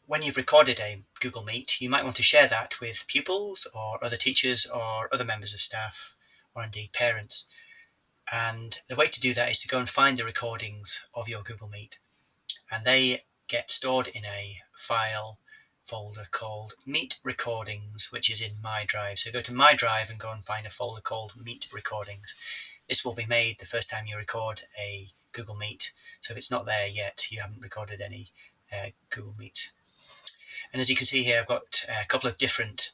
when you've recorded a Google Meet, you might want to share that with pupils or other teachers or other members of staff or indeed parents. And the way to do that is to go and find the recordings of your Google Meet, and they get stored in a file folder called Meet Recordings, which is in My Drive. So go to My Drive and go and find a folder called Meet Recordings. This will be made the first time you record a Google Meet. So if it's not there yet, you haven't recorded any Google Meets. And as you can see here, I've got a couple of different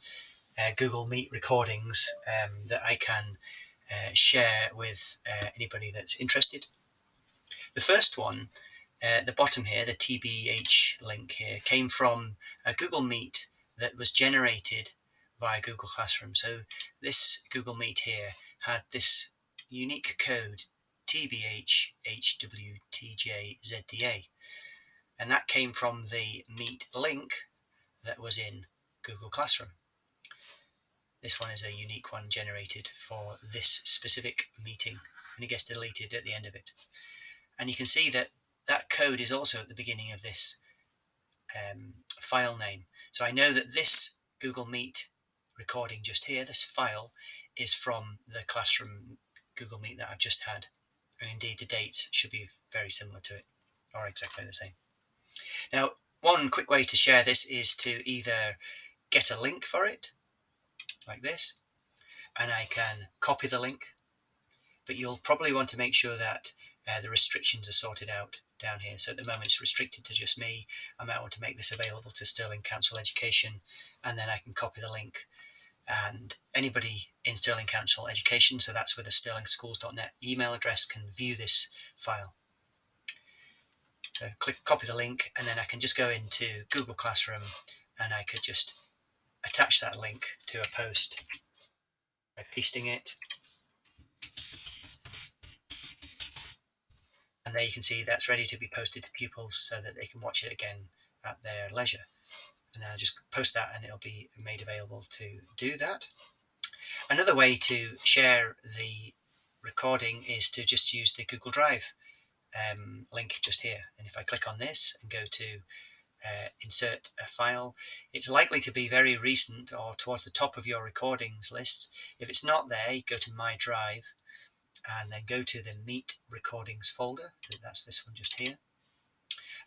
Google Meet recordings that I can share with anybody that's interested. The first one, at the bottom here, the TBH link here, came from a Google Meet that was generated via Google Classroom. So this Google Meet here had this unique code TBHHWTJZDA, and that came from the Meet link that was in Google Classroom. This one is a unique one generated for this specific meeting, and it gets deleted at the end of it. And you can see that that code is also at the beginning of this file name. So I know that this Google Meet recording just here, this file, is from the Classroom Google Meet that I've just had. And indeed the dates should be very similar to it, or exactly the same. Now, one quick way to share this is to either get a link for it, like this, and I can copy the link, but you'll probably want to make sure that the restrictions are sorted out down here. So at the moment it's restricted to just me. I might want to make this available to Stirling Council Education, and then I can copy the link, and anybody in Stirling Council Education, so that's with a stirlingschools.net email address, can view this file. So click copy the link, and then I can just go into Google Classroom and I could just attach that link to a post by pasting it. And there you can see that's ready to be posted to pupils so that they can watch it again at their leisure. And I'll just post that and it'll be made available to do that. Another way to share the recording is to just use the Google Drive link just here. And if I click on this and go to insert a file, it's likely to be very recent or towards the top of your recordings list. If it's not there, you go to My Drive and then go to the Meet Recordings folder. That's this one just here.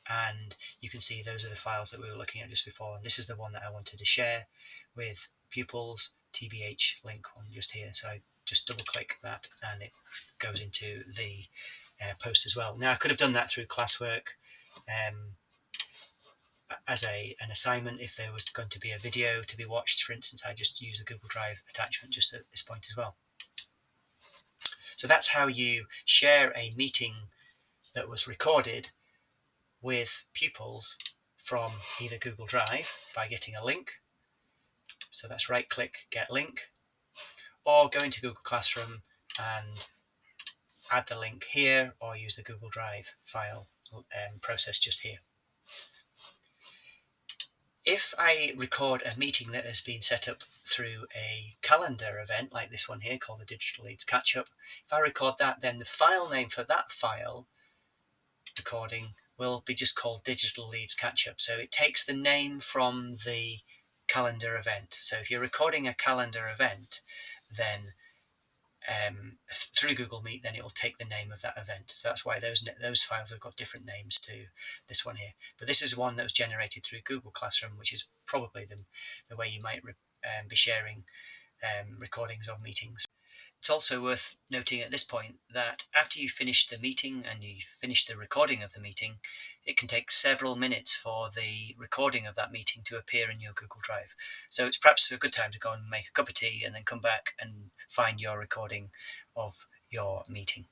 And you can see those are the files that we were looking at just before. And this is the one that I wanted to share with pupils, TBH link one just here. So I just double click that and it goes into the post as well. Now I could have done that through classwork as an assignment. If there was going to be a video to be watched, for instance, I just use the Google Drive attachment just at this point as well. So that's how you share a meeting that was recorded with pupils from either Google Drive by getting a link. So that's right click, get link, or go into Google Classroom and add the link here, or use the Google Drive file process just here. If I record a meeting that has been set up through a calendar event like this one here called the Digital Leads Catch Up, if I record that, then the file name for that file recording will be just called Digital Leads Catch Up. So it takes the name from the calendar event. So if you're recording a calendar event, then through Google Meet, then it will take the name of that event. So that's why those files have got different names to this one here. But this is one that was generated through Google Classroom, which is probably the way you might be sharing recordings of meetings. It's also worth noting at this point that after you finish the meeting and you finish the recording of the meeting, it can take several minutes for the recording of that meeting to appear in your Google Drive. So it's perhaps a good time to go and make a cup of tea and then come back and find your recording of your meeting.